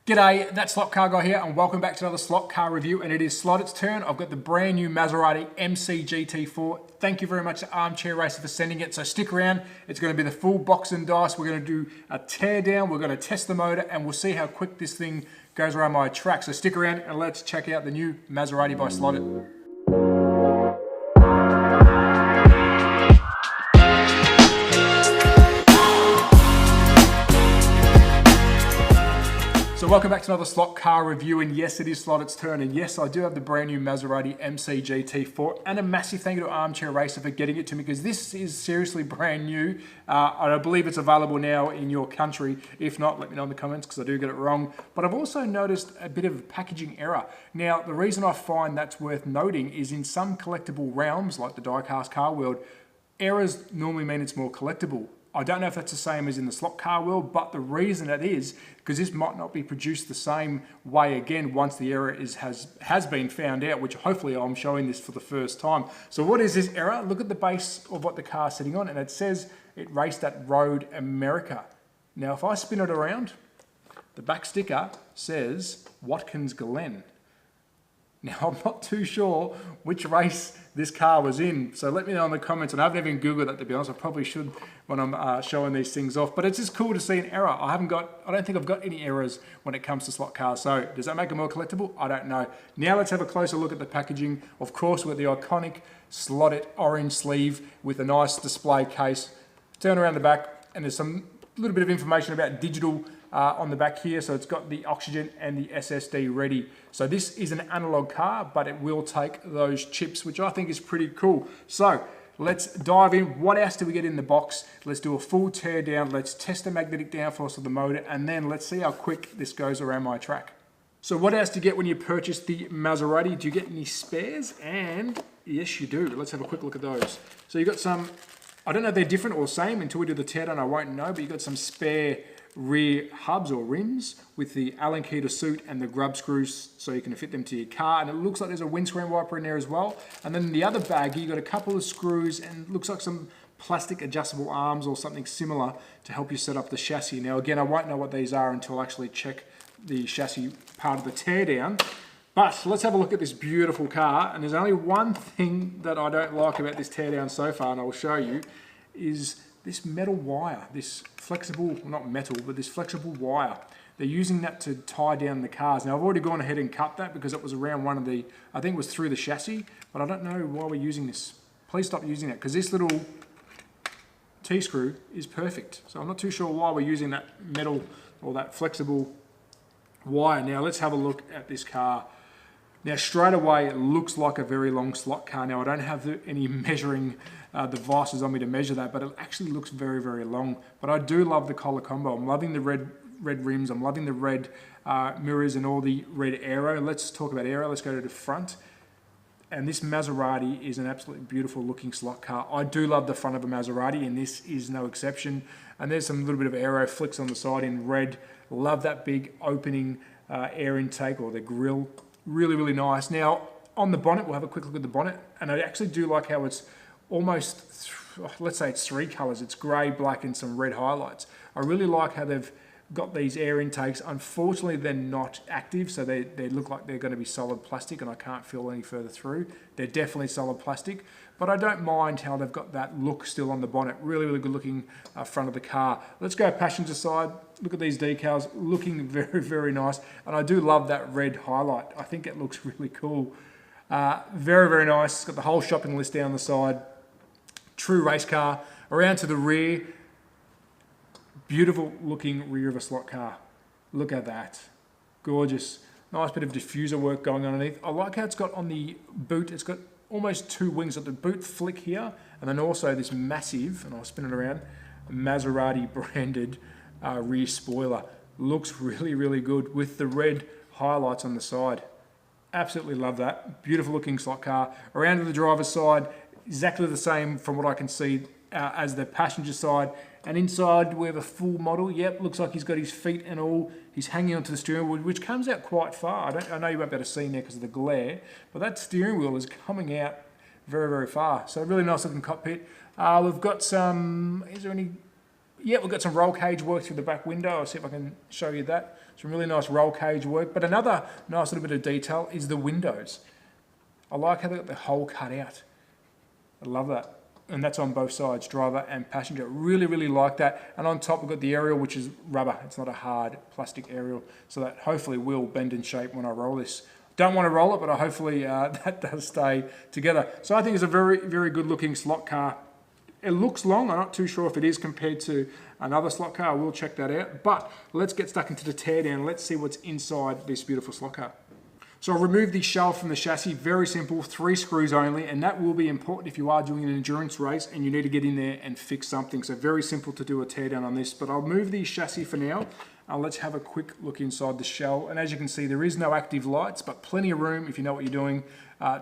G'day, that's Slot Car Guy here, and welcome back to another slot car review. And it is Slot.it's turn. I've got the brand new Maserati MC GT4. Thank you very much to Armchair Racer for sending it. So stick around. It's going to be the full box and dice. We're going to do a tear down. We're going to test the motor, and we'll see how quick this thing goes around my track. So stick around and let's check out the new Maserati by Slot.it. So welcome back to another slot car review, and yes, it is Slot.it's turn, and yes, I do have the brand new Maserati MC GT4, and a massive thank you to Armchair Racer for getting it to me, because this is seriously brand new. I believe it's available now in your country. If not, let me know in the comments, because I do get it wrong. But I've also noticed a bit of a packaging error. Now, the reason I find that's worth noting is in some collectible realms, like the die-cast car world, errors normally mean it's more collectible. I don't know if that's the same as in the slot car world, but the reason it is, because this might not be produced the same way again once the error has been found out, which hopefully I'm showing this for the first time. So what is this error? Look at the base of what the car's sitting on, and it says it raced at Road America. Now, if I spin it around, the back sticker says Watkins Glen. Now, I'm not too sure which race this car was in, so let me know in the comments. And I haven't even Googled that, to be honest. I probably should when I'm showing these things off. But it's just cool to see an error. I don't think I've got any errors when it comes to slot cars. So does that make it more collectible? I don't know. Now let's have a closer look at the packaging. Of course, with the iconic Slot.it orange sleeve with a nice display case. Turn around the back, and there's some little bit of information about digital on the back here. So it's got the oxygen and the SSD ready. So this is an analog car, but it will take those chips, which I think is pretty cool. So let's dive in. What else do we get in the box? Let's do a full tear down. Let's test the magnetic downforce of the motor, and then let's see how quick this goes around my track. So what else do you get when you purchase the Maserati? Do you get any spares? And yes, you do. Let's have a quick look at those. So you got some, I don't know if they're different or same. Until we do the tear down, I won't know, but you got some spare rear hubs or rims with the Allen key to suit and the grub screws so you can fit them to your car. And it looks like there's a windscreen wiper in there as well. And then in the other bag, you got a couple of screws and looks like some plastic adjustable arms or something similar to help you set up the chassis. Now again, I won't know what these are until I actually check the chassis part of the teardown. But let's have a look at this beautiful car. And there's only one thing that I don't like about this teardown so far, and I'll show you, is this metal wire, this flexible, not metal, but this flexible wire. They're using that to tie down the cars. Now, I've already gone ahead and cut that because it was around one of the, I think it was through the chassis, but I don't know why we're using this. Please stop using that, because this little T-screw is perfect. So I'm not too sure why we're using that metal or that flexible wire. Now, let's have a look at this car. Now, straight away, it looks like a very long slot car. Now, I don't have any measuring devices on me to measure that, but it actually looks very, very long. But I do love the color combo. I'm loving the red rims. I'm loving the red mirrors and all the red aero. Let's talk about aero. Let's go to the front. And this Maserati is an absolutely beautiful looking slot car. I do love the front of a Maserati, and this is no exception. And there's some little bit of aero flicks on the side in red. Love that big opening air intake or the grille. Really, really nice. Now, on the bonnet, we'll have a quick look at the bonnet. And I actually do like how it's almost, let's say it's three colors. It's gray, black, and some red highlights. I really like how they've got these air intakes. Unfortunately, they're not active, so they look like they're going to be solid plastic, and I can't feel any further through. They're definitely solid plastic, but I don't mind how they've got that look still on the bonnet. Really, really good looking front of the car. Let's go passenger side. Look at these decals, looking very, very nice. And I do love that red highlight. I think it looks really cool. Very, very nice. It's got the whole shopping list down the side. True race car. Around to the rear. Beautiful looking rear of a slot car. Look at that. Gorgeous. Nice bit of diffuser work going on underneath. I like how it's got on the boot, it's got almost two wings. Got the boot flick here, and then also this massive, and I'll spin it around, Maserati branded rear spoiler. Looks really, really good with the red highlights on the side. Absolutely love that. Beautiful looking slot car. Around to the driver's side, exactly the same from what I can see as the passenger side. And inside we have a full model. Yep, looks like he's got his feet and all. He's hanging onto the steering wheel, which comes out quite far. I know you won't be able to see now because of the glare, but that steering wheel is coming out very, very far. So really nice looking cockpit. We've got some, is there any Yeah, we've got some roll cage work through the back window. I'll see if I can show you that. Some really nice roll cage work. But another nice little bit of detail is the windows. I like how they've got the hole cut out. I love that. And that's on both sides, driver and passenger. Really, really like that. And on top, we've got the aerial, which is rubber. It's not a hard plastic aerial. So that hopefully will bend in shape when I roll this. Don't want to roll it, but hopefully that does stay together. So I think it's a very, very good looking slot car. It looks long. I'm not too sure if it is compared to another slot car. I will check that out. But let's get stuck into the teardown. Let's see what's inside this beautiful slot car. So I'll remove the shell from the chassis. Very simple, 3 screws only. And that will be important if you are doing an endurance race and you need to get in there and fix something. So very simple to do a teardown on this. But I'll move the chassis for now. Let's have a quick look inside the shell. And as you can see, there is no active lights, but plenty of room if you know what you're doing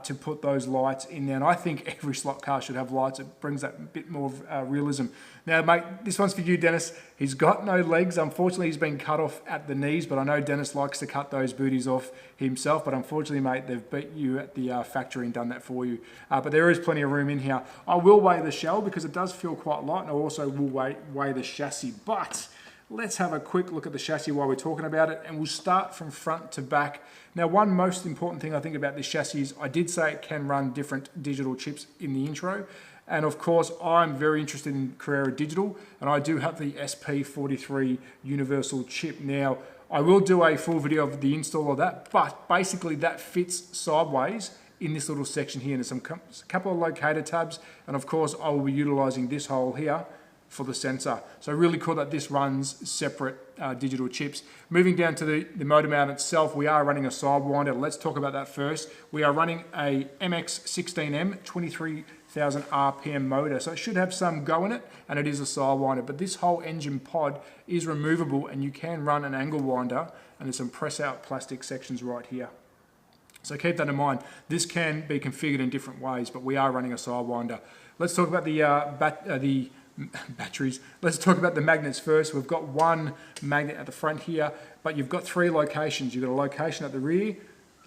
to put those lights in there. And I think every slot car should have lights. It brings that bit more realism. Now, mate, this one's for you, Dennis. He's got no legs. Unfortunately, he's been cut off at the knees, but I know Dennis likes to cut those booties off himself. But unfortunately, mate, they've beat you at the factory and done that for you. But there is plenty of room in here. I will weigh the shell because it does feel quite light, and I also will weigh the chassis. But let's have a quick look at the chassis while we're talking about it, and we'll start from front to back. Now, one most important thing I think about this chassis is I did say it can run different digital chips in the intro, and of course I'm very interested in Carrera Digital, and I do have the SP43 universal chip. Now, I will do a full video of the install of that, but basically that fits sideways in this little section here. And there's a couple of locator tabs, and of course I will be utilizing this hole here for the sensor. So really cool that this runs separate digital chips. Moving down to the motor mount itself, we are running a sidewinder. Let's talk about that first. We are running a MX-16M 23,000 RPM motor. So it should have some go in it, and it is a sidewinder. But this whole engine pod is removable, and you can run an angle winder, and there's some press out plastic sections right here. So keep that in mind. This can be configured in different ways, but we are running a sidewinder. Let's talk about the batteries. Let's talk about the magnets first. We've got one magnet at the front here, but you've got 3 locations. You've got a location at the rear,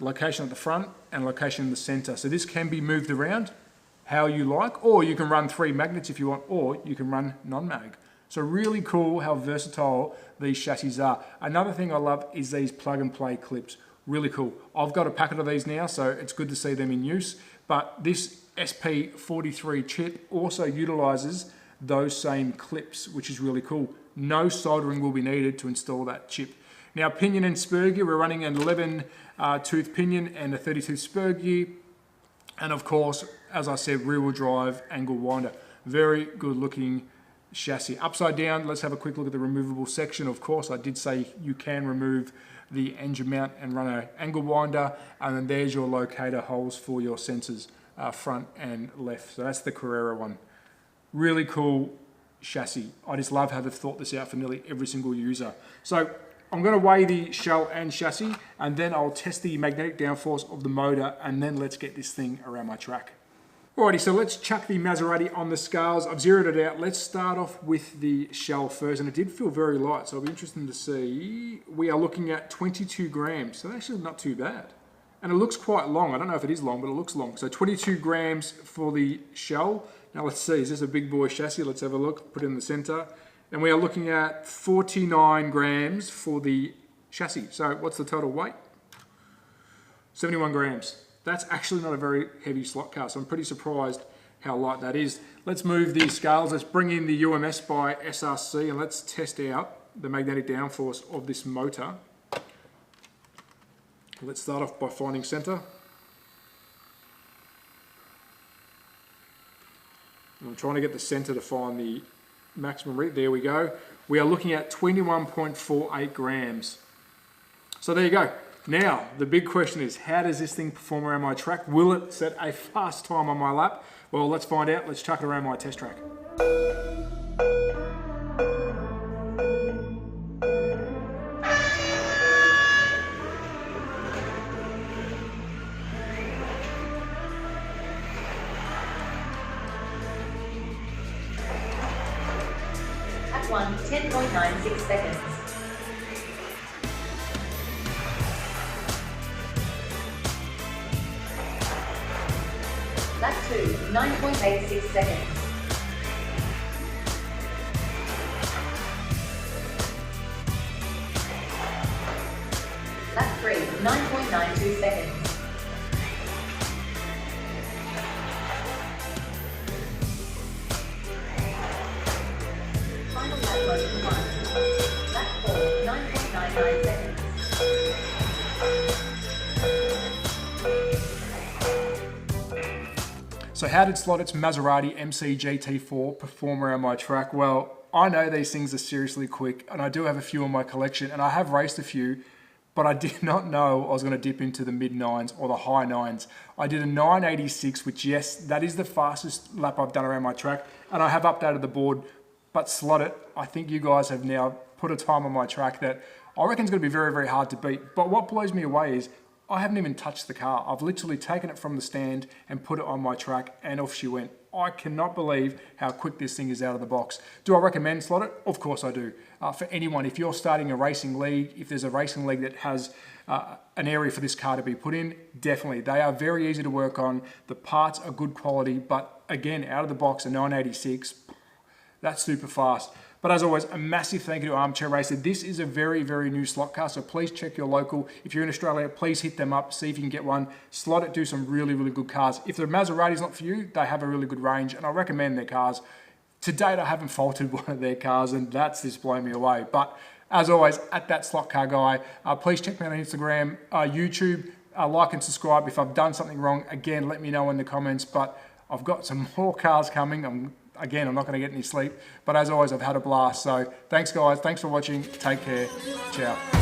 location at the front, and location in the center. So this can be moved around how you like, or you can run 3 magnets if you want, or you can run non-mag. So really cool how versatile these chassis are. Another thing I love is these plug and play clips. Really cool. I've got a packet of these now, so it's good to see them in use. But this SP43 chip also utilizes those same clips, which is really cool. No soldering will be needed to install that chip. Now, pinion and spur gear, we're running an 11 tooth pinion and a 30 tooth spur gear. And of course, as I said, rear wheel drive angle winder. Very good looking chassis. Upside down, let's have a quick look at the removable section. Of course, I did say you can remove the engine mount and run an angle winder. And then there's your locator holes for your sensors, front and left. So that's the Carrera one. Really cool chassis. I just love how they've thought this out for nearly every single user. So I'm going to weigh the shell and chassis, and then I'll test the magnetic downforce of the motor, and then let's get this thing around my track. Alrighty, so let's chuck the Maserati on the scales. I've zeroed it out. Let's start off with the shell first, and it did feel very light, so it'll be interesting to see. We are looking at 22 grams, so actually not too bad. And it looks quite long. I don't know if it is long, but it looks long. So 22 grams for the shell. Now let's see, is this a big boy chassis? Let's have a look, put it in the center. And we are looking at 49 grams for the chassis. So what's the total weight? 71 grams. That's actually not a very heavy slot car, so I'm pretty surprised how light that is. Let's move the scales. Let's bring in the UMS by SRC, and let's test out the magnetic downforce of this motor. Let's start off by finding center. I'm trying to get the center to find the maximum read. There we go. We are looking at 21.48 grams. So there you go. Now, the big question is, how does this thing perform around my track? Will it set a fast time on my lap? Well, let's find out. Let's chuck it around my test track. Lap 1, 10.96 seconds. Lap 2, 9.86 seconds. Lap 3, 9.92 seconds. Final lap motion 1. Lap 4, 9.99 seconds. So how did Slot.it's Maserati MC GT4 perform around my track? Well, I know these things are seriously quick, and I do have a few in my collection, and I have raced a few, but I did not know I was going to dip into the mid-9s or the high 9s. I did a 986, which, yes, that is the fastest lap I've done around my track, and I have updated the board, but Slot.it, I think you guys have now put a time on my track that I reckon is going to be very, very hard to beat. But what blows me away is I haven't even touched the car. I've literally taken it from the stand and put it on my track, and off she went. I cannot believe how quick this thing is out of the box. Do I recommend Slot.it? Of course I do. For anyone, if you're starting a racing league, if there's a racing league that has an area for this car to be put in, definitely. They are very easy to work on. The parts are good quality, but again, out of the box, a 986, that's super fast. But as always, a massive thank you to Armchair Racer. This is a very, very new slot car, so please check your local. If you're in Australia, please hit them up, see if you can get one. Slot.it do some really, really good cars. If the Maserati's not for you, they have a really good range, and I recommend their cars. To date, I haven't faulted one of their cars, and that's just blown me away. But as always, at That Slot Car Guy, please check me out on Instagram, YouTube, like and subscribe. If I've done something wrong, again, let me know in the comments. But I've got some more cars coming. Again, I'm not going to get any sleep. But as always, I've had a blast. So thanks, guys. Thanks for watching. Take care. Ciao.